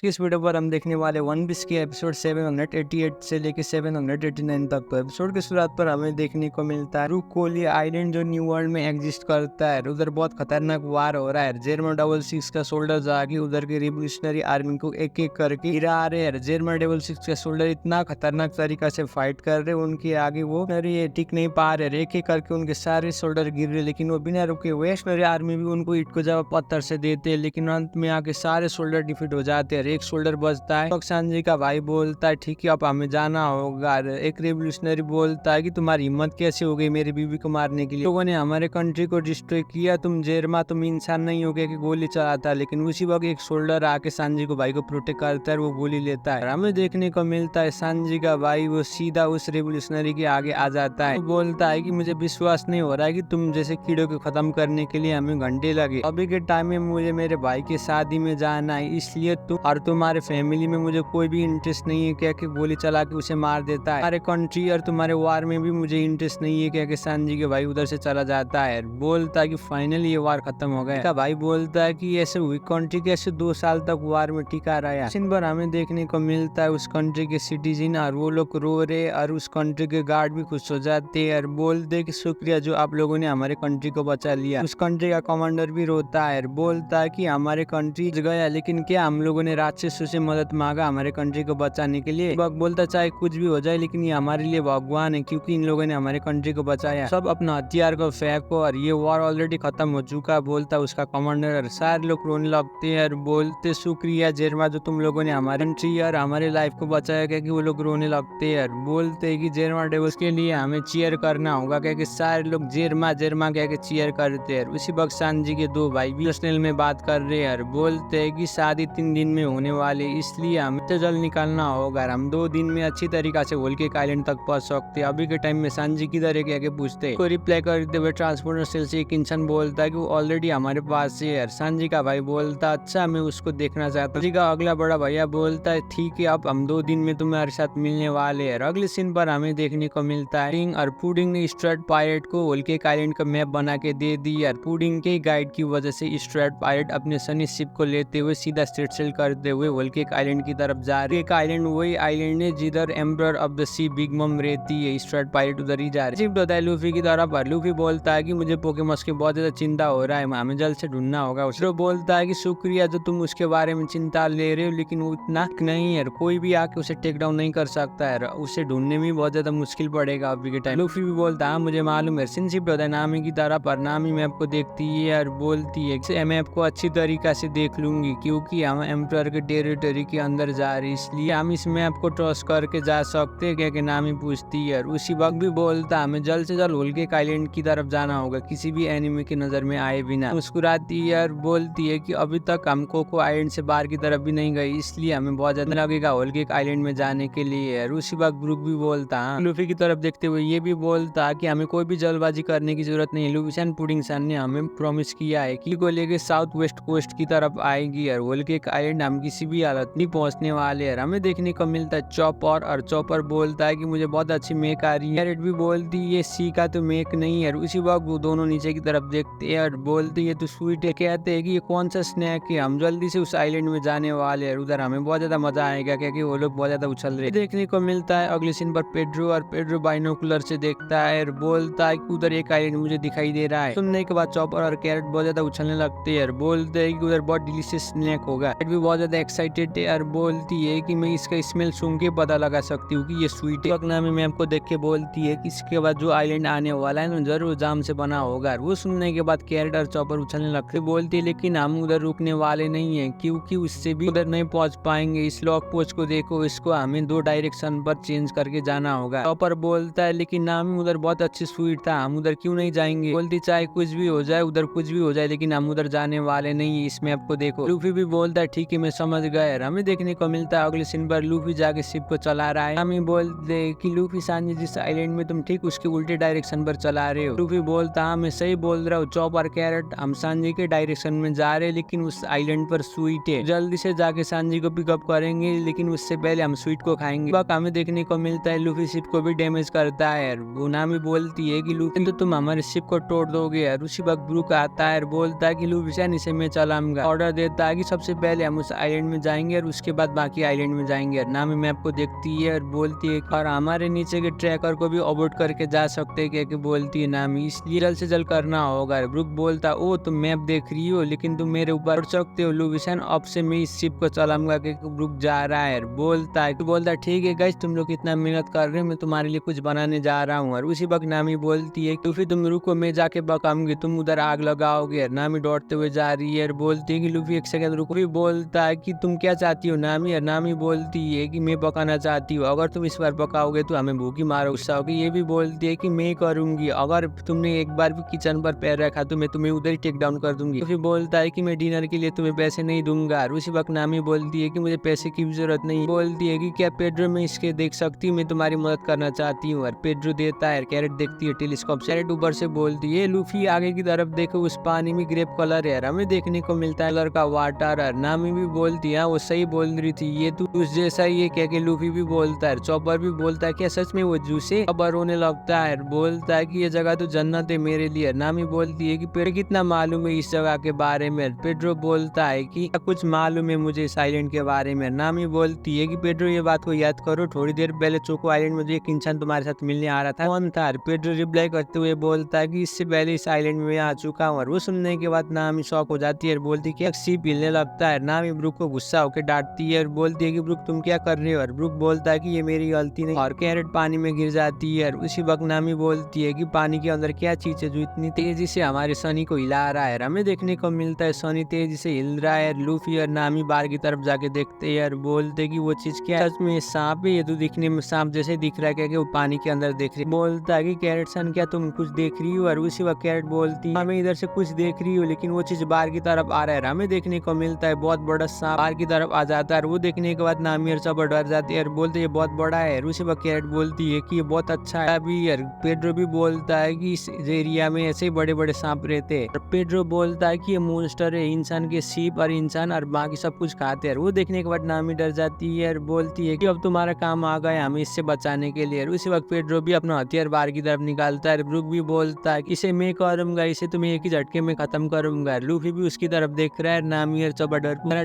इस वीडियो पर हम देखने वाले वन पीस के एपिसोड 788 से लेके 789 तक। तो एपिसोड की शुरुआत पर हमें देखने को मिलता है रूकोली आइलैंड जो न्यू वर्ल्ड में एग्जिस्ट करता है। उधर बहुत खतरनाक वार हो रहा है। जर्मन डबल सिक्स का सोल्डर जाके उधर की रिवोल्यूशनरी आर्मी को एक एक करके गिरा रहे हैं। जर्मन डबल सिक्स के सोल्डर इतना खतरनाक तरीका से फाइट कर रहे, उनके आगे वो ये टिक नहीं पा रहे। एक एक करके उनके सारे सोल्डर गिर रहे, लेकिन वो बिना रुके वेस्टनरी आर्मी भी उनको ईट को जवाब पत्थर से देते हैं, लेकिन अंत में आके सारे सोल्डर डिफीट हो जाते हैं। एक सोल्डर बचता है। सांजी का भाई बोलता है ठीक है अब हमें जाना होगा। एक रेवोल्यूशनरी बोलता है कि तुम्हारी हिम्मत कैसे हो गई मेरी बीवी को मारने के लिए, लोगों ने हमारे कंट्री को डिस्ट्रॉय किया, तुम जेरमा तुम इंसान नहीं हो गया कि गोली चलाता। लेकिन उसी वक्त एक सोल्डर आके सांजी को भाई को प्रोटेक्ट करता है, वो गोली लेता है। हमें देखने को मिलता है सांजी का भाई वो सीधा उस रेवोल्यूशनरी के आगे आ जाता है। वो बोलता है कि मुझे विश्वास नहीं हो रहा है कि तुम जैसे कीड़ों को खत्म करने के लिए हमें घंटे लगे। अभी के टाइम में मुझे मेरे भाई की शादी में जाना है, इसलिए तुम और तुम्हारे फैमिली में मुझे कोई भी इंटरेस्ट नहीं है क्या कि गोली चला के उसे मार देता है। हमारे कंट्री और तुम्हारे वार में भी मुझे इंटरेस्ट नहीं है क्या कि सांजी के भाई उधर से चला जाता है। बोलता है कि फाइनली ये वार खत्म हो गया। भाई बोलता है कि ऐसे हुई कंट्री कैसे 2 साल तक वार में टिका रहा। दिन भर हमें देखने को मिलता है उस कंट्री के सिटीजन और वो लोग रो रहे और उस कंट्री के गार्ड भी खुश हो जाते हैं और बोलते कि शुक्रिया जो आप लोगों ने हमारे कंट्री को बचा लिया। उस कंट्री का कमांडर भी रोता है, बोलता है कि हमारे कंट्री गया, लेकिन क्या हम लोगों ने राक्षसों से मदद मांगा हमारे कंट्री को बचाने के लिए। बक बोलता चाहे कुछ भी हो जाए लेकिन ये हमारे लिए भगवान है, क्योंकि इन लोगों ने हमारे कंट्री को बचाया। सब अपना हथियार को फेंको और ये वॉर ऑलरेडी खत्म हो चुका, बोलता उसका कमांडर। सारे लोग रोने लगते हैं और बोलते शुक्रिया जेरमा जो तुम लोगों ने हमारे कंट्री और हमारे लाइफ को बचाया, क्योंकि वो लोग रोने लगते हैं। बोलते है कि जेरमा डेवल्स के लिए हमें चीयर करना होगा, क्योंकि सारे लोग जेरमा जेरमा कह के चीयर करते हैं। उसी वक्त सांजी के 2 भाई भी हॉस्टल में बात कर रहे हैं, बोलते है कि शादी 3 दिन में होने वाले, इसलिए हमें तो जल्द निकालना होगा। हम 2 दिन में अच्छी तरीका से होलकेक आइलैंड तक पहुंच सकते। अभी के टाइम में सांजी किधर है कह के पूछते को रिप्लाई करते हुए ट्रांसपोर्टर सेल से एक इंसान बोलता है कि वो ऑलरेडी हमारे पास है। सांजी का भाई बोलता अच्छा मैं उसको देखना चाहता हूँ। का अगला बड़ा भैया बोलता है ठीक है अब हम 2 दिन में तुम्हारे साथ मिलने वाले हैं। अगले सीन पर हमें देखने को मिलता है पुडिंग और पुडिंग ने स्ट्रेट पायरेट को होलकेक आइलैंड का मैप बना के दे दी। पुडिंग के गाइड की वजह से स्ट्रेट पायरेट अपने सनी शिप को लेते हुए सीधा स्ट्रेट सेल करते हुए होलकेक आइलैंड की तरफ जा रहे। आइलैंड वही आइलैंड है जिधर emperor of the sea Big Mom रहती है। स्ट्रेट पायरेट उधर ही जा रहे। शिफ्ट होता है लूफी की तरफ। लूफी बोलता है कि मुझे पोकेमॉन्स की बहुत ज्यादा चिंता हो रहा है, हमें जल्द से ढूंढना होगा। उसको बोलता है कि शुक्रिया जो तुम उसके बारे में चिंता ले रहे हो, लेकिन वो इतना नहीं है, कोई भी आके उसे टेक डाउन नहीं कर सकता है, उसे ढूंढने में बहुत ज्यादा मुश्किल पड़ेगा अभी के टाइम। लूफी भी बोलता है मुझे मालूम है। शिफ्ट होता है नामी की तरफ और नामी मैप को देखती है और बोलती है मैप को अच्छी तरीका से देख लूंगी, क्योंकि हम एम्परर के टेरिटरी के अंदर जा रहे, इसलिए हम इस मैप को टॉस करके जा सकते हैं क्या नामी पूछती है। उसी वक्त भी बोलता हमें जल्द से जल्द होलकेक आइलैंड की तरफ जाना होगा, किसी भी एनिमी की नजर में आए बिना। मुस्कुराती है और बोलती है कि अभी तक हम कोको आइलैंड से बाहर की तरफ भी नहीं गए, इसलिए हमें बहुत ज्यादा लगेगा होलकेक आइलैंड में जाने के लिए। उसी वक्त ब्रूक भी बोलता लूफी की तरफ देखते हुए ये भी बोलता कि हमें कोई भी जल्दबाजी करने की जरूरत नहीं है। लूफी एंड पुडिंग सन ने हमें प्रॉमिस किया है कि को लेके साउथ वेस्ट कोस्ट की तरफ आएगी और होलकेक आइलैंड हम किसी भी हालत नहीं पहुंचने वाले हैं। हमें देखने को मिलता है चॉपर और चॉपर बोलता है कि मुझे बहुत अच्छी मेक आ रही है। कैरेट भी बोलती है ये सी का तो मेक नहीं है। उसी वक्त वो दोनों नीचे की तरफ देखते हैं और बोलती है तो स्वीट है। कहते हैं कि ये कौन सा स्नैक है, हम जल्दी से उस आइलैंड में जाने वाले हैं, उधर हमें बहुत ज्यादा मजा आएगा क्योंकि वो लोग बहुत ज्यादा उछल रहे। देखने को मिलता है अगले सीन पर पेड्रो और पेड्रो बाइनोकुलर से देखता है और बोलता है कि उधर एक आइलैंड मुझे दिखाई दे रहा है। सुनने के बाद चॉपर और कैरेट बहुत ज्यादा उछलने लगते हैं, बोलते हैं कि उधर बहुत डिलीशियस स्नैक होगा। कैरेट भी बहुत ज्यादा एक्साइटेड है और बोलती है कि मैं इसका स्मेल सूंघ के पता लगा सकती हूँ कि ये स्वीट है। नामी मैम को देख के बोलती है कि इसके बाद जो आइलैंड आने वाला है ना जरूर जाम से बना होगा। वो सुनने के बाद कैरेट और चॉपर उछलने लगते, बोलती है लेकिन हम उधर रुकने वाले नहीं है, क्योंकि उससे भी उधर नहीं पहुंच पाएंगे। इस लॉक पोस्ट को देखो, इसको हमें 2 डायरेक्शन पर चेंज करके जाना होगा। चॉपर बोलता है लेकिन नामी उधर बहुत अच्छी स्वीट था, हम उधर क्यों नहीं जाएंगे। बोलती चाहे कुछ भी हो जाए, उधर कुछ भी हो जाए, लेकिन हम उधर जाने वाले नहीं है, इस मैप को देखो। लूफी भी बोलता है ठीक है मैं समझ गया। हमें देखने को मिलता है अगले सीन पर लूफी जाके शिप को चला रहा है। नामी बोलते कि लूफी सांजी जिस आइलैंड में तुम ठीक उसके उल्टे डायरेक्शन पर चला रहे हो। लूफी बोलता हाँ मैं सही बोल रहा हूँ। चॉपर कैरेट हम सांजी के डायरेक्शन में जा रहे, लेकिन उस आइलैंड पर स्वीट है, जल्दी से जाके सांजी को पिकअप करेंगे, लेकिन उससे पहले हम स्वीट को खाएंगे। वक्त हमें देखने को मिलता है लूफी शिप को भी डैमेज करता है। नामी बोलती है कि लूफी तो तुम हमारे शिप को तोड़ दोगे यार। उसी वक्त ब्रूक आता है और बोलता है कि लूफी इसे मैं चलाऊंगा। ऑर्डर देता है कि सबसे पहले हम उस आइलैंड में जाएंगे और उसके बाद बाकी आइलैंड में जाएंगे। नामी मैप को देखती है और बोलती है और हमारे नीचे के ट्रैकर को भी अबॉर्ट करके जा सकते हैं, क्या बोलती है नामी, इसलिए जल्द से जल्द करना होगा। ब्रुक बोलता ओ तुम मैप देख रही हो लेकिन तुम मेरे ऊपर उड़ सकते हो लुविसन, अब से मैं इस शिप को चलाऊंगा। कि ब्रुक जा रहा है, बोलता है ठीक है गाइस तुम लोग इतना मेहनत कर रहे हो, मैं तुम्हारे लिए कुछ बनाने जा रहा हूँ। और उसी वक्त नामी बोलती है लूफी तुम रुको, मैं जाके बकाऊंगी, तुम उधर आग लगाओगे। नामी दौड़ते हुए जा रही है, बोलती है कि लूफी एक सेकंड रुको। भी बोलता है कि तुम क्या चाहती हो नामी, और नामी बोलती है कि मैं पकाना चाहती हूँ, अगर तुम इस बार पकाओगे तो हमें भूखी मारो गुस्सा होगी। ये भी बोलती है कि मैं करूंगी, अगर तुमने एक बार भी किचन पर पैर रखा तो मैं तुम्हें उधर ही टेक डाउन कर दूंगी। तो फिर बोलता है कि मैं डिनर के लिए तुम्हें पैसे नहीं दूंगा। और उसी वक्त नामी बोलती है कि मुझे पैसे की भी जरूरत नहीं। बोलती है कि क्या पेड्रो में इसके देख सकती हूँ, मैं तुम्हारी मदद करना चाहती हूँ। और पेड्रो देता है, कैरेट देखती है टेलीस्कोप से। कैरेट ऊपर से बोलती है लूफी आगे की तरफ देखो, उस पानी में ग्रेप कलर है, हमें देखने को मिलता है कलर का वाटर। और नामी भी बोलती है वो सही बोल रही थी, ये तो जूस जैसा ही है, क्या लूफी भी बोलता है। चॉपर भी बोलता है क्या सच में वो जूस है। चॉपर रोने लगता है, बोलता है कि ये जगह तो जन्नत है मेरे लिए। नामी बोलती है कि पेड़ कितना मालूम है इस जगह के बारे में। पेड्रो बोलता है कि कुछ मालूम है मुझे इस आइलैंड के बारे में। नामी बोलती है कि पेड्रो ये बात को याद करो, थोड़ी देर पहले चोको आइलैंड में जो एक इंसान तुम्हारे साथ मिलने आ रहा था कौन था। पेड्रो रिप्लाई करते हुए बोलता है कि इससे पहले इस आइलैंड में आ चुका हूँ। और वो सुनने के बाद नामी शॉक हो जाती है और बोलती है कि सीप हिलने लगता है। नामी ब्रुक को गुस्सा होकर डांटती है और बोलती है कि ब्रुक तुम क्या कर रहे हो। और ब्रुक बोलता है कि ये मेरी गलती नहीं, और कैरेट पानी में गिर जाती है। और उसी वक्त नामी बोलती है कि पानी के अंदर क्या चीज है जो इतनी तेजी से हमारे सनी को हिला रहा है। हमें देखने को मिलता है सनी तेजी से हिल रहा है। लूफी और नामी बाहर की तरफ जाके देखते हैं और बोलते हैं कि वो चीज क्या है, सच में सांप है, ये तो दिखने में सांप जैसे दिख रहा है, क्या वो पानी के अंदर देख रही है। बोलता है कि कैरेट सन क्या तुम कुछ देख रही हो। और उसी वक्त कैरेट बोलती है मैं इधर से कुछ देख रही हूँ, लेकिन वो चीज बाहर की तरफ आ रहा है। हमें देखने को मिलता है बहुत बड़ा सांप बाहर की तरफ आ जाता है। वो देखने के बाद नामी और सब डर जाती है और बोलते ये बहुत बड़ा है। उसी वक्त कैरेट बोलती है कि ये बहुत अच्छा है। अभी यार पेड्रो भी बोलता है कि इस एरिया में ऐसे बड़े बड़े सांप रहते हैं। पेड्रो बोलता है कि ये मॉन्स्टर है, इंसान के सीप और इंसान और बाकी सब कुछ खाते हैं। वो देखने के बाद नामी डर जाती है और बोलती है कि अब तुम्हारा काम आ गया हमें इससे बचाने के लिए। उसी वक्त पेड्रो भी अपना हथियार बाहर की तरफ निकालता है। ब्रुक भी बोलता है इसे मैं करूंगा, इसे तुम्हें एक ही झटके में खत्म करूंगा। लूफी भी उसकी तरफ देख रहा है। नामी और सब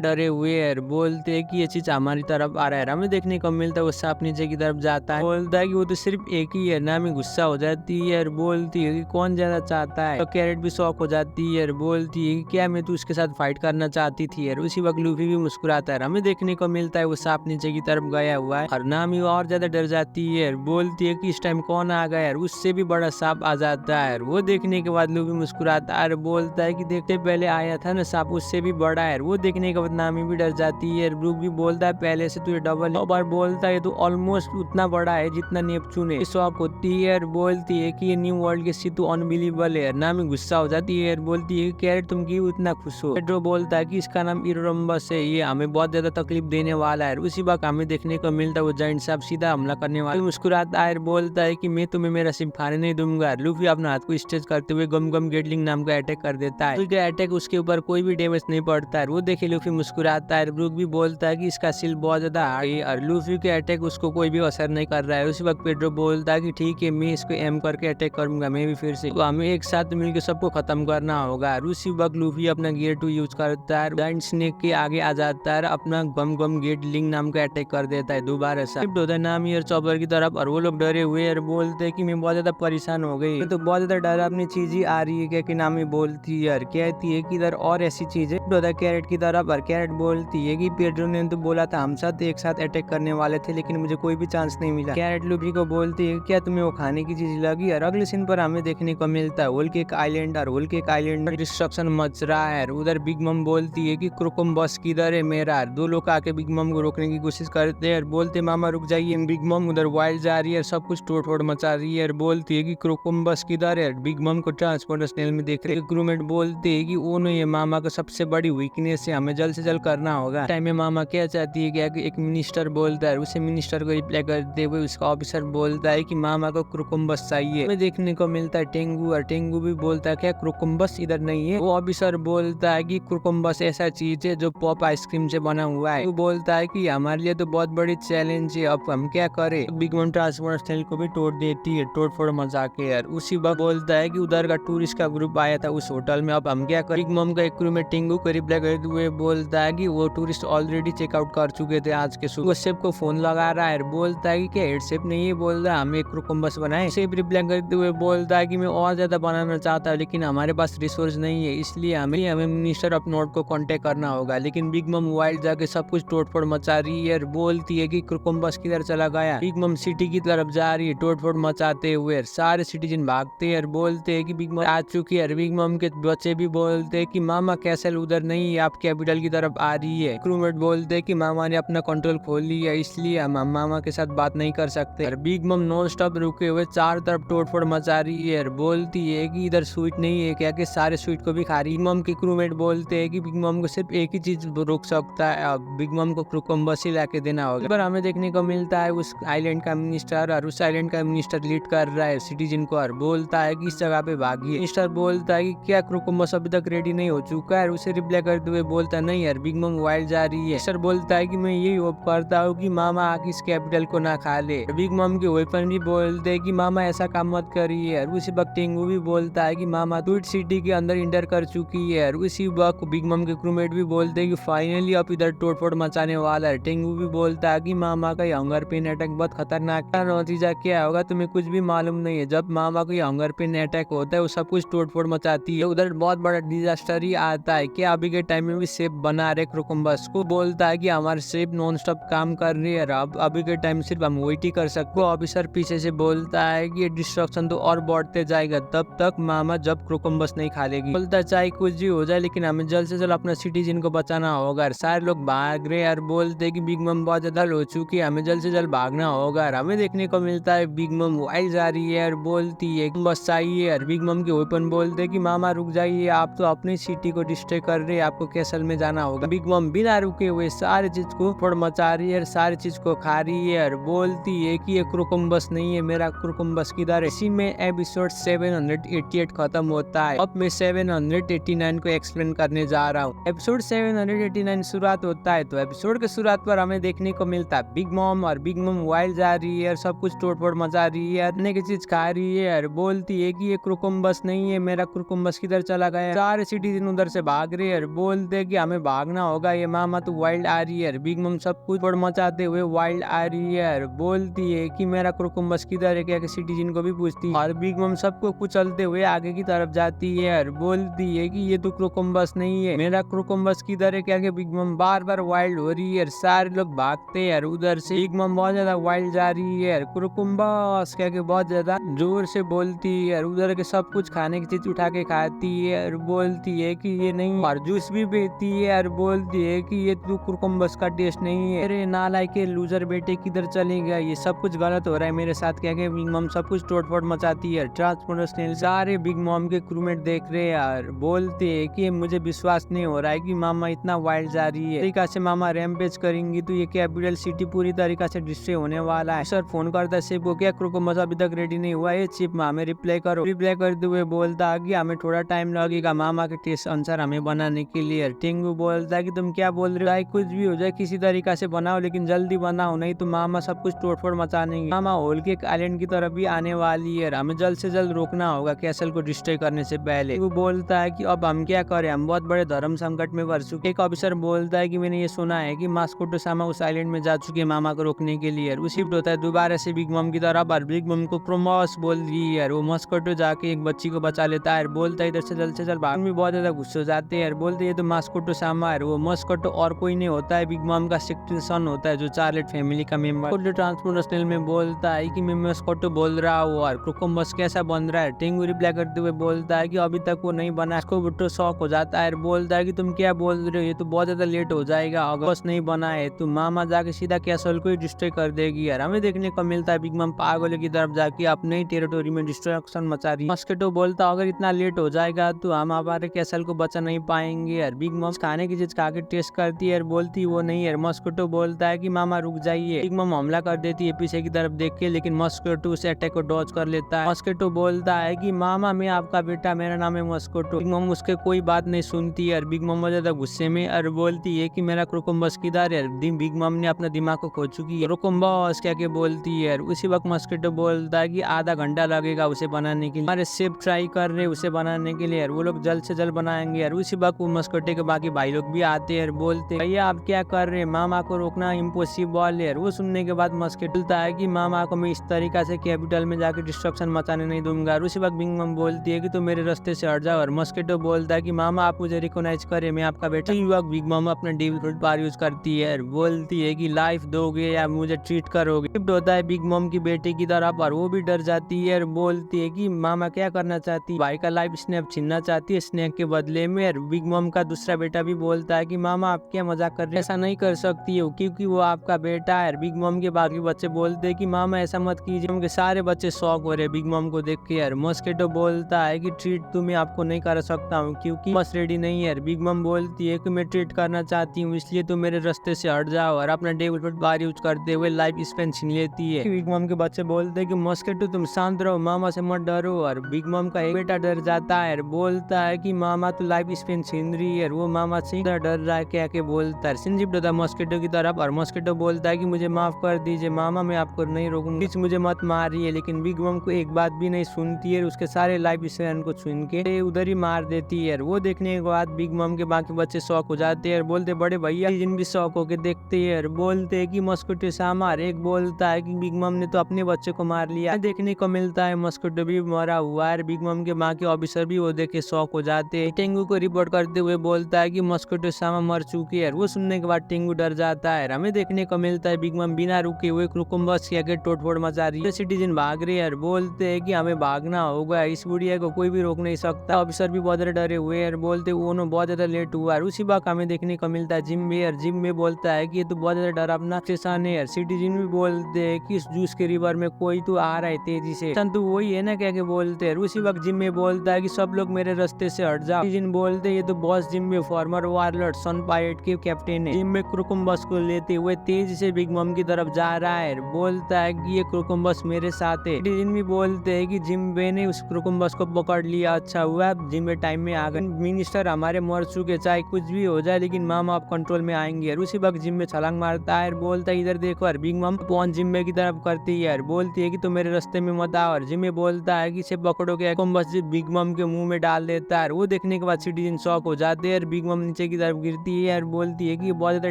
डरे हुए है, बोलते है कि ये चीज हमारी तरफ आ रहा है। हमें देखने को मिलता है वो सांप नीचे की तरफ जाता है, बोलता है कि वो तो सिर्फ एक ही है। नामी गुस्सा हो जाती है और बोलती है कि कौन ज्यादा चाहता है। तो कैरेट भी शॉक हो जाती है और बोलती है कि क्या मैं तो उसके साथ फाइट करना चाहती थी। और उसी वक्त लूफी भी मुस्कुराता है। हमें देखने को मिलता है वो सांप नीचे की तरफ गया हुआ है और नामी और ज्यादा डर जाती है, बोलती है कि इस टाइम कौन आ गया। उससे भी बड़ा सांप आ जाता है। वो देखने के बाद लूफी मुस्कुराता है और बोलता है कि देखते पहले आया था ना सांप, उससे भी बड़ा है। वो देखने के बाद नामी भी डर जाती है। ब्रुक भी बोलता है पहले से तो ये डबल है, और बोलता है तो ऑलमोस्ट उतना बड़ा है जितना नेपच्यून है। शॉक होती है और बोलती है कि ये न्यू वर्ल्ड की सी तो अनबिलीवेबल है। नामी गुस्सा हो जाती है और बोलती है कैरेट तुम क्यों इतना खुश हो। पेड्रो बोलता है कि इसका नाम इरोम्बस है, ये हमें बहुत ज्यादा तकलीफ देने वाला है। उसी वक्त हमें देखने को मिलता है वो जाइंट सांप सीधा हमला करने वाला। मुस्कुराता है, बोलता है कि मैं तुम्हें मेरा सिर्फ खाने नहीं दूंगा। लूफी अपना हाथ को स्ट्रेच करते हुए गम गम गेटलिंग नाम का अटैक कर देता है। उसके अटैक उसके ऊपर कोई भी डैमेज नहीं पड़ता है। वो देखे लूफी मुस्कुराता है। ब्रुक भी बोलता है कि इसका सिल बहुत ज्यादा हार्ड है और लूफी के अटैक उसको कोई भी असर नहीं कर रहा है। उसी वक्त पेड्रो बोलता है कि ठीक है मैं इसको एम करके अटैक करूंगा, मैं भी फिर से, तो हमें एक साथ मिलकर सबको खत्म करना होगा। और उसी वक्त लूफी अपना गियर 2 यूज करता है, जाइंट स्नेक के आगे आ जाता है, अपना गम गम गेटलिंग नाम का अटैक कर देता है दोबारा से। शिफ्ट होता है नामी और चॉपर की तरफ और वो लोग डरे हुए और बोलते हैं कि मैं बहुत ज्यादा परेशान हो गई, तो बहुत ज्यादा डरावनी चीज ही आ रही है क्या कि नामी बोलती है और कहती है कि इधर और ऐसी चीज है। होता है कैरेट की तरफ और कैरेट बोलती है कि पेड्रो ने तो बोला था हम साथ एक साथ अटैक करने वाले थे, लेकिन मुझे कोई भी चांस नहीं मिला। कैरेट लूफी को बोलती है क्या तुम्हें वो खाने की चीज लगी। और अगले सीन पर हमें देखने को मिलता है होल केक आइलैंड और होल केक आइलैंड में डिस्ट्रक्शन मच रहा है। उधर बिग मम बोलती है कि क्रोकोम्बस किधर है मेरा। दो लोग आके बिग मम को रोकने की कोशिश करते हैं और बोलते मामा रुक जाइए। बिग मम उधर वाइल्ड जा रही है, सब कुछ तोड़ फोड़ मचा रही है और बोलती है कि क्रोकोम्बस किधर है। बिग मम को ट्रांसपोर्टर स्नेल में देख रहे क्रूमेट बोलते है कि वो नहीं है मामा का सबसे बड़ी वीकनेस है, हमें जल्द से जल्द करना होगा। टाइम में मामा क्या चाहती है कि एक मिनिस्टर बोलता है, उसे मिनिस्टर को रिप्लाई करते हुए उसका ऑफिसर बोलता है कि मामा को क्रोकोम्बस चाहिए। हमें देखने को मिलता है टेंगू और टेंगू भी बोलता है क्या क्रोकोम्बस इधर नहीं है। वो ऑफिसर बोलता है कि क्रोकोम्बस ऐसा चीज है जो पॉप आइसक्रीम से बना हुआ है। वो बोलता है कि हमारे लिए तो बहुत बड़ी चैलेंज है, अब हम क्या करें। बिग मम ट्रांसपोर्टर स्नेल को भी तोड़ देती है तोड़ फोड़ मजा के यार। उसी वक्त बोलता है कि उधर का टूरिस्ट का ग्रुप आया था उस होटल में, अब हम क्या करें। बिग मम का एक क्रू में टेंगू को रिप्लाई करते हुए बोलता है है कि वो टूरिस्ट ऑलरेडी चेकआउट कर चुके थे आज के सुबह। वो शेफ को फोन लगा रहा है, बोलता है कि क्या हेड शेफ नहीं है, बोल रहा है हम एक क्रूकम्बस बनाए। शेफ रिप्लाई करते हुए बोलता है कि मैं और ज्यादा बनाना चाहता हूँ लेकिन हमारे पास रिसोर्स नहीं है, इसलिए हमें मिनिस्टर ऑफ नॉर्थ को कांटेक्ट करना होगा। लेकिन बिग मम वाइल्ड जाके सब कुछ तोड़फोड़ मचा रही है, बोलती है कि क्रूकम्बस किधर चला गया। बिग मम सिटी की तरफ जा रही है तोड़फोड़ मचाते हुए, सारे सिटीजन भागते हैं और बोलते हैं कि बिग मम आ चुकी है। बिग मम के बच्चे भी बोलते हैं कि मामा कैसल उधर नहीं है, आप कैपिटल की तरफ आ रही है। क्रूमेट बोलते हैं कि मामा ने अपना कंट्रोल खोल लिया, इसलिए हम मामा के साथ बात नहीं कर सकते। और बिग मम नॉन स्टॉप रुके हुए चारों तरफ तोड़फोड़ मचा रही है, बोलती है कि इधर स्वीट नहीं है क्या, कि सारे स्वीट को भी खा रही। बिग मम के क्रूमेट बोलते हैं कि बिग मम को सिर्फ एक ही चीज रोक सकता है, अब बिग मम को क्रूकम्बस ही लाके देना होगा। पर हमें देखने को मिलता है उस आइलैंड का मिनिस्टर, और उस आइलैंड का मिनिस्टर लीड कर रहा है सिटीजन को और बोलता है कि इस जगह पे भागिए। मिनिस्टर बोलता है कि क्या क्रूकम्बस अभी तक रेडी नहीं हो चुका है, उसे रिप्लाई करते हुए बोलता है नहीं यार, बिग मम वाइल्ड जा रही है। मिनिस्टर बोलता है कि मैं यही होप करता हूँ कि मामा आके इस कैपिटल को ना खा ले। बिग मम के वेपन भी बोलते हैं कि मामा ऐसा काम मत करिए। और उसी वक्त टेंगू भी बोलता है कि मामा स्वीट सिटी के अंदर इंटर कर चुकी है। और उसी वक्त बिग मम के क्रूमेट भी बोलते हैं कि फाइनली अब इधर तोड़फोड़ मचाने वाला है। टेंगू भी बोलता है कि मामा का हंगर पेन अटैक बहुत खतरनाक है, नतीजा क्या होगा तुम्हें कुछ भी मालूम नहीं है। जब मामा को हंगर पेन अटैक होता है वो सब कुछ तोड़फोड़ मचाती है, उधर बहुत बड़ा डिजास्टर ही आता है। क्या अभी के टाइम में भी सेफ बना रहे क्रूकम्बस को, बोलता है कि हमारे सेफ नॉन स्टॉप काम कर रही है, अब अभी के टाइम सिर्फ हम वेट ही कर सकते। ऑफिसर पीछे से बोलता है कि ये डिस्ट्रक्शन तो और बढ़ते जाएगा तब तक मामा जब क्रूकम्बस नहीं खा लेगी। बोलता चाहे कुछ भी हो जाए लेकिन हमें जल्द से जल्द अपना सिटीजन को बचाना होगा। सारे लोग भाग रहे और बोलते हैं कि बिग मम बहुत ज्यादा हो चुकी है, हमें जल्द से जल्द भागना होगा। हमें देखने को मिलता है बिग मम वाइल्ड जा रही है और बोलती है बस चाहिए। और बिग मम के वेपन बोलते हैं कि मामा रुक जाइए, आप तो अपनी सिटी को डिस्ट्रॉय कर रहे हैं, आपको कैसल में जाना होगा। बिग मम बिना रुके हुए सारी चीज को फोड़ मचा रही है और सारी चीज को खा रही है और बोलती है कि ये क्रूकम्बस नहीं है, मेरा क्रूकम्बस किधर है। इसी में एपिसोड 788 खत्म होता है। अब मैं 789 को एक्सप्लेन करने जा रहा हूँ। एपिसोड 789 शुरुआत होता है तो एपिसोड के शुरुआत पर हमें देखने को मिलता है बिग मम, और बिग मम वाइल्ड जा रही है और सब कुछ तोड़फोड़ मचा रही है, अन्य की चीज खा रही है और बोलती है कि ये क्रूकम्बस नहीं है, मेरा क्रूकम्बस किधर चला गया। सारे सिटीजन उधर से भाग रहे हैं और बोलते हैं कि हमें भागना होगा, ये मामा तो वाइल्ड आ रही है। बिग मम सब कुछ तोड़ मचाते हुए वाइल्ड आ रही है और बोलती है कि मेरा क्रूकम्बस किधर है, क्या सिटीजन को भी पूछती है। और बिग मम सबको कुचलते हुए आगे की तरफ जाती है और बोलती है कि ये तो क्रूकम्बस नहीं है, मेरा क्रूकम्बस किधर है, क्या बिग मम बार बार वाइल्ड हो रही है। सारे लोग भागते हैं और उधर से बिग मम बहुत ज्यादा वाइल्ड जा रही है, क्रूकम्बस क्या बहुत ज्यादा जोर से बोलती है और उधर के सब कुछ खाने की चीज उठा के खाती है और बोलती है कि ये नहीं, और जूस भी पीती है और बोलती है कि ये तो क्रूकम्बस का टेस्ट नहीं है। अरे नालायक के लूजर बेटे किधर चले गया, ये सब कुछ गलत हो रहा है मेरे साथ, क्या बिग मम सब कुछ तोड़फोड़ मचाती है। ट्रांसपोर्टेशन सारे बिग मम के क्रूमेट देख रहे हैं और बोलते हैं कि मुझे विश्वास नहीं हो रहा है कि मामा इतना वाइल्ड जा रही है, तरीका से मामा रैम्पेज करेंगी तो ये कैपिटल सिटी पूरी तरीका से डिस्ट्रॉय होने वाला है। सर फोन करता है शिप को, क्या क्रूकम्बस अभी तक रेडी नहीं हुआ है, शिप में हमें रिप्लाई करो। रिप्लाई करते हुए बोलता है कि हमें थोड़ा टाइम लगेगा मामा के टेस्ट अनुसार हमें बनाने के लिए। टेंगू बोलता है कि तुम क्या बोल रहे हो, कुछ भी हो जाए किसी तरीका से बनाओ लेकिन जल्दी बनाओ, नहीं तो मामा सब कुछ तोड़फोड़ मचा देंगे। मामा होल के आइलैंड की तरफ भी आने वाली है, हमें जल्द से जल्द रोकना होगा कैसल को डिस्ट्रॉय करने से पहले। वो बोलता है कि अब हम क्या करें, हम बहुत बड़े धर्म संकट में पड़ चुके। एक ऑफिसर बोलता है कि मैंने ये सुना है कि मास्कोटो सामा उस आइलैंड में जा चुके मामा को रोकने के लिए। वो शिफ्ट होता है दोबारा से बिग मम की तरफ और बिग मम को प्रोमोस बोल रही है। वो मास्कोटो जाके एक बच्ची को बचा लेता है, बोलता है इधर से जल्द भाग। भी बहुत ज्यादा गुस्से हो जाते हैं, बोलते ये तो मास्कोटो सामा है। वो मास्कोटो और कोई नहीं होता है, बिग मम का सिक्स्थ सन होता है जो चार्लेट फैमिली का मेंबर। ट्रांसपोर्टेशनल में बोलता है कि मैं मास्कोटो बोल रहा हूँ और क्रूकम्बस कैसा बन रहा है। टेंगू रिप्लाई करते हुए बोलता है कि अभी तक वो नहीं बना। इसको बुट्टो शौक हो जाता है, बोलता है कि तुम क्या बोल रहे हो, ये तो बहुत ज्यादा लेट हो जाएगा, अगस्त नहीं बना है तो मामा जाके सीधा कैसल को ही डिस्ट्रॉय कर देगी। यार हमें देखने को मिलता है बिग मम पागल की तरफ जाके अपने ही टेरिटोरी में डिस्ट्रक्शन मचा रही है। मस्किटो बोलता अगर इतना लेट हो जाएगा तो हम हमारे कैसल को बचा नहीं पाएंगे। यार बिग मम खाने की चीज खा के टेस्ट करती है, बोलती वो नहीं है। मस्किटो बोलता है कि मामा रुक जाइए। बिग मम हमला कर देती है पीछे की तरफ देख के, लेकिन मस्किटो उस अटैक को डॉज कर लेता है। मस्किटो बोलता है कि मामा मैं आपका बेटा, मेरा नाम है मस्किटो। बिग मम उसके कोई बात नहीं सुनती है। बिग मम ज्यादा गुस्से में और बोलती है कि मेरा क्रूकम्बस किधर है। बिग मम ने अपना दिमाग को खो चुकी है। क्रूकम्बस क्या बोलती है। उसी वक्त मस्किटो बोलता है कि आधा घंटा लगेगा उसे बनाने के लिए, हमारे शेफ ट्राई कर रहे उसे बनाने के लिए, वो लोग जल्द से जल्द बनाएंगे। और उसी वक्त वो मस्किटो के बाकी भाई लोग भी भी आते हैं, बोलते भैया आप क्या कर रहे हैं, मामा को रोकना इम्पॉसिबल है। वो सुनने के बाद मस्किटो बोलता है कि मामा को मैं इस तरीका से कैपिटल में जाके डिस्ट्रक्शन मचाने नहीं दूंगा। उसी वक्त बिग मम बोलती है कि तुम मेरे रास्ते से हट जाओ, और मस्किटो बोलता है कि मामा आप मुझे रिकॉग्नाइज करे, मैं आपका बेटा। उसी वक्त बिग मम अपना डेविल फ्रूट पावर यूज करती है, बोलती है कि लाइफ दोगे या मुझे ट्रीट करोगे। शिफ्ट होता है बिग मम की बेटे की तरफ, और वो भी डर जाती है और बोलती है कि मामा क्या करना चाहती है, भाई का लाइफ स्नैप छीनना चाहती है स्नैक के बदले में। और बिग मम का दूसरा बेटा भी बोलता है कि मामा आप क्या मजाक कर रहे हैं, ऐसा नहीं कर सकती हो क्योंकि वो आपका बेटा है। बिग मम के बाकी बच्चे बोलते हैं कि मामा ऐसा मत कीजिए। उनके सारे बच्चे शॉक हो रहे बिग मम को देख के। यार मस्किटो बोलता है कि ट्रीट तो मैं आपको नहीं कर सकता हूँ क्योंकि बस रेडी नहीं है। बिग मम बोलती है कि मैं ट्रीट करना चाहती हूँ, इसलिए तुम मेरे रास्ते से हट जाओ, और अपना डेविल फ्रूट पावर यूज करते हुए लाइफ स्पेन छीन लेती है। बिग मम के बच्चे बोलते हैं कि मस्किटो तुम शांत रहो, मामा से मत डरो। और बिग मम का एक बेटा डर जाता है, बोलता है कि मामा तो लाइफ स्पेन छीन रही है। वो मामा से डर रहा है क्या के बोलता है। शिफ्ट होता है मस्किटो की तरफ, और मस्किटो बोलता है कि मुझे माफ कर दीजिए मामा, मैं आपको नहीं रोकूंगी, मुझे मत मारिए। लेकिन बिग मम को एक बात भी नहीं सुनती है, उसके सारे लाइफ स्पेन को छीन के उधर ही मार देती है। वो देखने के बाद बिग मम के बाकी बच्चे शौक हो जाते हैं, बोलते बड़े भैया जिन भी शौक होके देखते हैं, बोलते है कि मस्किटो से मार। एक बोलता है कि बिग मम ने तो अपने बच्चे को मार लिया। देखने को मिलता है मस्किटो भी मरा हुआ है। बिग मम के बाकी ऑफिसर भी वो देख के शौक हो जाते हैं। टेंगू को रिपोर्ट करते हुए बोलता है कि मस्किटो सामा मर चुकी है। वो सुनने के बाद टेंगू डर जाता है। हमें देखने को मिलता है बिग मम बिना रुके हुए कुकुम्बस के तोड़फोड़ मचा रही है। सिटीजन भाग रहे हैं, बोलते हैं कि हमें भागना होगा, इस बुढ़िया को कोई भी रोक नहीं सकता। ऑफिसर भी बहुत ज्यादा डरे हुए हैं, बोलते वो बहुत ज्यादा लेट हुआ है। उसी वक्त हमें देखने को मिलता है जिम में बोलता है कि ये तो बहुत ज्यादा डरावना स्टेशन है। सिटीजन भी बोलते हैं कि इस जूस के रिवर में कोई तो आ रहा है तेजी से, तो वही है ना क्या के बोलते हैं। उसी वक्त जिम में बोलता है कि सब लोग मेरे रास्ते से हट जाओ। सिटीजन बोलते हैं ये तो बॉस जिम में फॉर्मर वारलॉर्ड सन पायरेट के कैप्टन है। जिम में कुकुम्बस को लेते हुए तेजी से बिग मम की तरफ जा रहा है, बोलता है कि ये कुकुम्बस मेरे साथ है। सिटीजन भी बोलते हैं कि जिम बे ने उस कुकुम्बस को पकड़ लिया, अच्छा हुआ जिम में टाइम में आ गए। मिनिस्टर हमारे मर चुके, चाहे कुछ भी हो जाए लेकिन मामा आप कंट्रोल में आएंगे। और उसी वक्त जिम में छलांग मारता है, बोलता है इधर देखो। और बिग मम पहुंच जिम में की तरफ करती है, बोलती है कि तुम मेरे रास्ते में मत आओ। और जिम में बोलता है कि इसे पकड़ो के कुकुम्बस बिग मम के मुंह में डाल देता है। वो देखने के बाद सिटीजन शॉक हो जाते हैं। बिग मम नीचे की तरफ गिरती है और बोलती है कि बहुत ज्यादा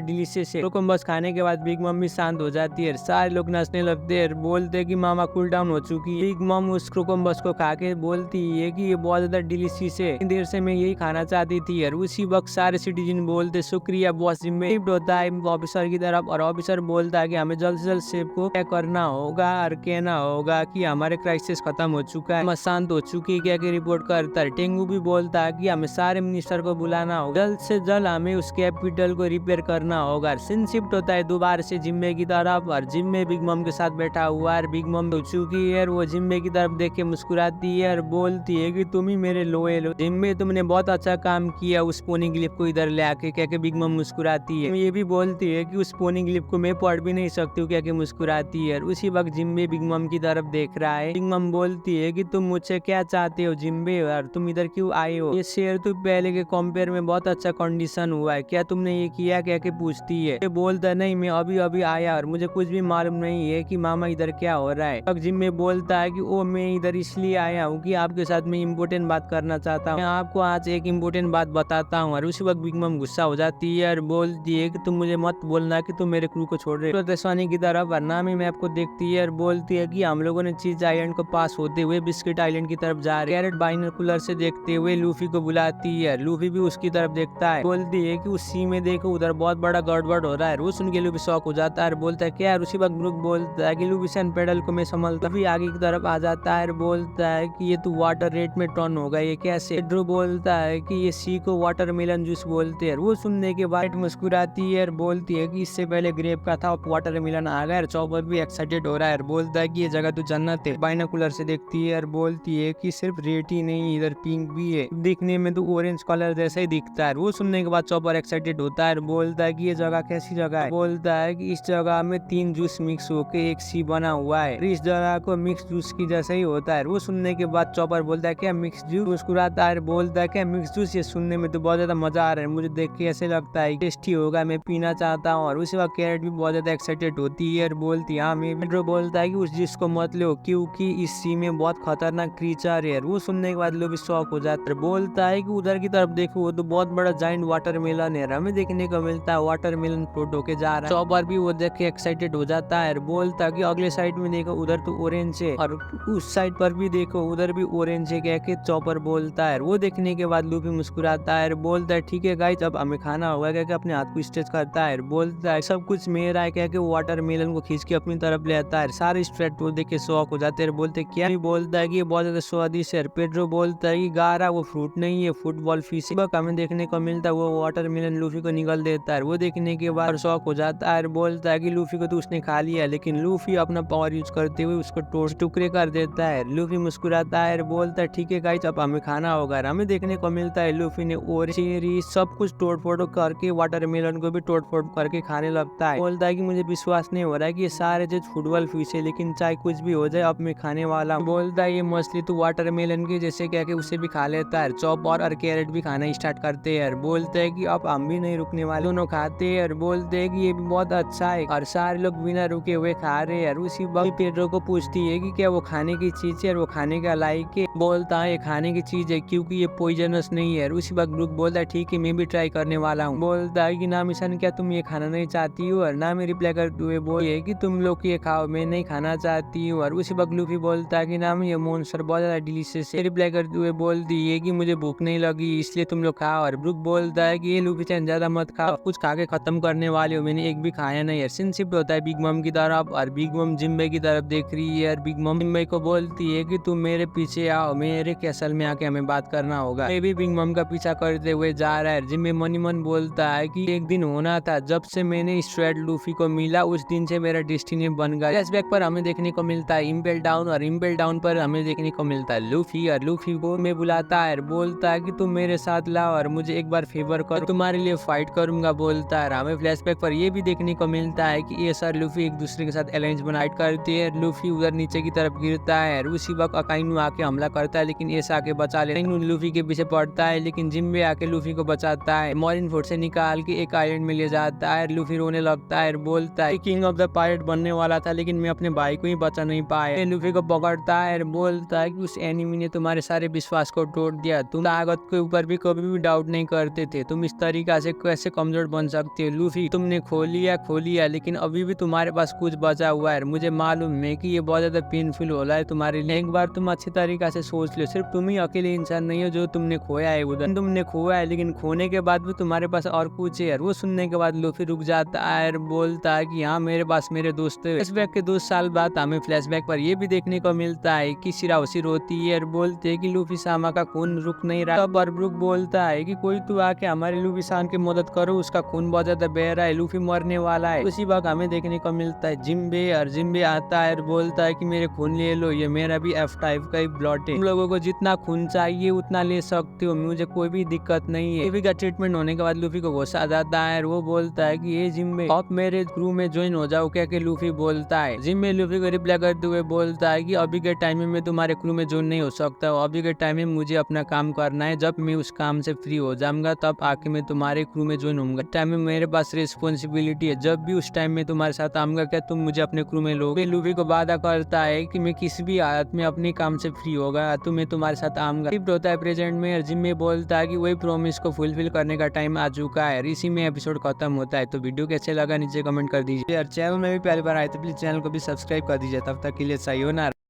डिलीशियस है। कुकुम्बस खाने के बाद बिग मम भी शांत हो जाती है, सारे लोग नाचने लगते हैं, बोलते हैं कि मामा कूल डाउन हो चुकी है। बिग मम उस कुकुम्बस को खा के बोलती है कि ये बहुत ज्यादा डिलीशियस है, देर से मैं यही खाना चाहती थी। और उसी वक्त सारे सिटीजन बोलते शुक्रिया बॉस। जिम में शिफ्ट होता है ऑफिसर की तरफ, और ऑफिसर बोलता है कि हमें जल्द से जल्द शेफ को क्या करना होगा और कहना होगा कि हमारे क्राइसिस खत्म हो चुका है, शांत हो चुकी है, क्या रिपोर्ट करता है। टेंगू भी बोलता है कि हमें सारे मिनिस्टर को बुलाना होगा, जल्द से जल्द हमें उस कैपिटल को रिपेयर करना होगा। सीन शिफ्ट होता है दोबारा से जिम्मे की तरफ, और जिम्मे बिग मम के साथ बैठा हुआ है। बिग मम हो चुकी है, वो जिम्मे की तरफ देख के मुस्कुराती है और बोलती है कि तुम ही मेरे लोयल हो जिम्मे, तुमने बहुत अच्छा काम किया उस पोनी ग्लिप को इधर ले आके, क्या बिग मम मुस्कुराती है। ये भी बोलती है कि उस पोनी ग्लिप को मैं पढ़ भी नहीं सकती हूँ, क्या मुस्कुराती है। उसी वक्त जिम्मे बिग मम की तरफ देख रहा है। बिग मम बोलती है कि तुम मुझसे क्या चाहते हो जिम्बे, और तुम इधर क्यों आए हो, ये शेयर तो पहले के कंपेयर में बहुत अच्छा कंडीशन हुआ है, क्या तुमने ये किया, क्या के पूछती है। ये बोलता नहीं मैं अभी अभी आया और मुझे कुछ भी मालूम नहीं है कि मामा इधर क्या हो रहा है। जिम्मे बोलता है कि ओ मैं इधर इसलिए आया हूँ कि आपके साथ मैं इम्पोर्टेंट बात करना चाहता हूँ, मैं आपको आज एक इम्पोर्टेंट बात बताता हूँ। और उसी वक्त बिग मम गुस्सा हो जाती है और बोलती है कि तुम मुझे मत बोलना कि तुम मेरे क्रू को छोड़ रहे हो। तेस्वानी की तरफ नामी मैप को देखती है और बोलती है कि हम लोगों ने चीज आइलैंड को पास होते हुए बिस्किट आइलैंड की तरफ जा रहे हैं। कैरेट बाइनोकुलर से देखते हुए लूफी को बुलाती है, लूफी भी उसकी तरफ देखता है, बोलती है कि उस सी में देखो उधर बहुत बड़ा गड़बड़ हो रहा है। वो सुन के लूफी शॉक हो जाता है, बोलता है क्या। उसी वक्त ब्रूक बोलता है कि लूफी सन पेडल को मैं संभलता, तभी आगे की तरफ आ जाता है, बोलता है कि ये तो वाटर रेट में टर्न होगा, ये कैसे। ड्रू बोलता है कि ये सी को वाटरमेलन जूस बोलते हैं। वो सुनने के बाद मुस्कुराती है और बोलती है कि इससे पहले ग्रेप का था, वाटरमेलन आ गया। चौपर भी एक्साइटेड हो रहा है, बोलता है कि ये जगह तो जन्नत है। बाइनोकुलर से देखती है और बोलती है कि सिर्फ रेड ही नहीं इधर पिंक भी है, दिखने में तो ऑरेंज कलर जैसा ही दिखता है। वो सुनने के बाद चौपर एक्साइटेड होता है, बोलता है कि ये जगह कैसी जगह है। बोलता है कि इस जगह में 3 जूस मिक्स होके एक सी बना हुआ है, इस जगह को मिक्स जूस की जैसा ही होता है। वो सुनने के बाद चौपर बोलता है क्या मिक्स जूस, मुस्कुराता है, बोलता है क्या मिक्स जूस, ये सुनने में तो बहुत ज्यादा मजा आ रहा है, मुझे देख के ऐसे लगता है टेस्टी होगा, मैं पीना चाहता हूँ। और उसी वक्त कैरेट भी बहुत ज्यादा एक्साइटेड होती है और बोलती है हाँ मैं। पेड्रो बोलता है कि उस जूस को मत लो क्योंकि इस सी में बहुत खतरनाक क्रीचर है। वो सुनने के बाद लोग शॉक हो जाते हैं, बोलता है कि उधर की तरफ देखो वो तो बहुत बड़ा जाइंट वाटरमेलन है, हमें देखने को मिलता है वाटरमेलन फ्रूट होके जा रहा है। चॉपर भी वो देख के एक्साइटेड हो जाता है, बोलता है कि अगले साइड में देखो उधर तो ऑरेंज है और उस साइड पर भी देखो उधर भी ऑरेंज है, कह के चॉपर बोलता है। वो देखने के बाद लूफी मुस्कुराता है, बोलता है ठीक है गाइस अब हमें खाना होगा, कह के अपने हाथ को स्ट्रेच करता है, बोलता है सब कुछ मेरा है, कह के वो वाटरमेलन को खींच के अपनी तरफ ले आता है। सारे स्ट्रेट को देख के शॉक हो जाते हैं, बोलते क्या, बोलता है कि ये बहुत ज्यादा स्वादिष्ट है। पेड्रो बोलता है कि गारा वो फ्रूट नहीं है, फुटबॉल फिश है। हमें देखने को मिलता है वो वाटरमेलन लूफी को निगल देता है। वो देखने के बाद शॉक हो जाता है, बोलता है कि लूफी को तो उसने खा लिया, लेकिन लूफी अपना पावर यूज करते हुए उसको टोस्ट टुकड़े कर देता है। लूफी मुस्कुराता है, बोलता है ठीक है गाइस अब हमें खाना होगा। हमें देखने को मिलता है लूफी ने और चेरी सब कुछ तोड़ फोड़ करके वाटरमेलन को भी तोड़ फोड़ करके खाने लगता है। बोलता है कि मुझे विश्वास नहीं हो रहा है कि ये सारे जो फुटबॉल फिश है, लेकिन चाहे कुछ भी हो जाए अब मैं खाने वाला हूं। बोलता है ये मछली तो वाटरमेलन की जैसे कह के उसे भी खा लेता है। चॉपर और कैरेट भी खाना स्टार्ट करते हैं, बोलते हैं कि अब हम भी नहीं रुकने वाले, दोनों खाते हैं और बोलते हैं कि ये भी बहुत अच्छा है और सारे लोग बिना रुके हुए खा रहे हैं। उसी वक्त पेड्रो को पूछती है कि क्या वो खाने की चीज है और वो खाने का लायक है। बोलता है ये खाने की चीज है क्योंकि ये पॉइजनस नहीं है। उसी वक्त ब्रूक बोलता है ठीक है मैं भी ट्राई करने वाला हूँ। बोलता है कि ना मिशन क्या तुम ये खाना नहीं चाहती हो, और ना मेरी रिप्लाई करते हुए बोले कि तुम लोग ये खाओ मैं नहीं खाना चाहती हूँ। और उसी वक्त लूफी बोलता है कि ना ये मॉन्स्टर बहुत ज्यादा डिलीशियस है। रिप्लाई करते हुए बोलती है कि मुझे भूख नहीं लगी इसलिए तुम लोग खाओ। और ब्रूक बोलता है कि ये लूफी चैन ज्यादा मत खाओ, कुछ खा के खत्म करने वाले हो, मैंने एक भी खाया नहीं है। सीन शिफ्ट होता है बिग मम की तरफ और बिग मम जिम्बे की तरफ देख रही है और बिग मम जिम्बे को बोलती है कि तुम मेरे पीछे आओ, मेरे कैसल में आके हमें बात करना होगा। मैं भी बिग मम का पीछा करते हुए जा रहा है। जिम्बे मनी मन बोलता है कि एक दिन होना था जब से मैंने स्ट्रेट लूफी को मिला उस दिन से मेरा डेस्टिनी बन गया। फ्लैशबैक पर हमें देखने को मिलता है इम्पेल डाउन और इम्पेल डाउन पर हमें देखने को मिलता है लूफी और लूफी को में बुलाता है, बोलता है कि तुम मेरे साथ लाओ और मुझे एक बार फेवर करो, तुम्हारे लिए फाइट करूंगा बोलता है। हमें फ्लैशबैक पर यह भी देखने को मिलता है कि ये सर लूफी एक दूसरे के साथ अलायंस बनाइट करती है। लूफी उधर नीचे की तरफ गिरता है, उसी वक्त अकाइनू आके हमला करता है लेकिन ऐसा आके बचा ले। लूफी के पीछे पड़ता है लेकिन जिम्बे आके लूफी को बचाता है, मॉरिन फोर्ट से निकाल के एक आइलैंड में ले जाता है। लूफी रोने लगता है, बोलता है किंग ऑफ द पायरेट बनने वाला था लेकिन मैं अपने भाई को ही बचा नहीं पाया। लूफी को पकड़ता है, बोलता है कि उस एनिमी ने तुम्हारे सारे विश्वास को तोड़ दिया, तुम ताकत के ऊपर भी कभी भी डाउट नहीं करते थे, तुम इस तरीका से कैसे कमजोर बन सकते हो। लूफी तुमने खो लिया लेकिन अभी भी तुम्हारे पास कुछ बचा हुआ है, मुझे मालूम है कि ये बहुत ज्यादा पेनफुल हो रहा है तुम्हारे लिए, एक बार तुम अच्छी तरीका से सोच लो, सिर्फ तुम ही अकेले इंसान नहीं हो जो तुमने खोया है उधर, तुमने खोया है लेकिन खोने के बाद भी तुम्हारे पास और कुछ है। वो सुनने के बाद लूफी रुक जाता है, बोलता है कि हाँ मेरे पास मेरे दोस्त है। फ्लैशबैक के 2 साल बाद हमें फ्लैशबैक पर यह भी देखने को मिलता है कि शिराओशी रोती है और बोलते है कि लूफी सामा का खून रुक नहीं रहा। तब ब्रूक बोलता है कि कोई तो आके हमारे लूफी सान की मदद करो, उसका खून बहुत ज्यादा बह रहा है, लूफी मरने वाला है। उसी वक्त हमें देखने को मिलता है जिम्बे और जिम्बे आता है और बोलता है कि मेरे खून ले लो, ये मेरा भी F टाइप का ही ब्लड है, तुम लोगों को जितना खून चाहिए उतना ले सकते हो, मुझे कोई भी दिक्कत नहीं है। लूफी का ट्रीटमेंट होने के बाद लूफी को गुस्सा आ जाता है, वो बोलता है कि ये जिम्बे आप मेरे क्रू में ज्वाइन हो जाओ क्या, के लूफी बोलता है। जिम्बे लूफी को रिप्लाई करते हुए बोलता है कि अभी के टाइम में मैं तुम्हारे क्रू में ज्वाइन नहीं हो सकता, अभी के टाइम में मुझे अपना काम करना है, जब मैं उस काम से फ्री हो जाऊंगा तब आके मैं तुम्हारे क्रू में ज्वाइन होऊंगा। टाइम में मेरे पास रिस्पॉन्सिबिलिटी है, जब भी उस टाइम में तुम्हारे साथ आऊंगा क्या तुम मुझे अपने क्रू में लोगे। लूफी को वादा करता है कि मैं किसी भी हालत में अपने काम से फ्री होगा तो मैं तुम्हारे साथ आऊंगा। शिफ्ट होता है प्रेजेंट में और जिम्मे बोलता है कि वही प्रॉमिस को फुलफिल करने का टाइम आ चुका है। इसी में एपिसोड खत्म होता है। तो वीडियो कैसे लगा नीचे कमेंट कर दीजिए और चैनल में भी पहली बार आए तो प्लीज चैनल को भी सब्सक्राइब कर दीजिए। तब तक के लिए सही हो ना।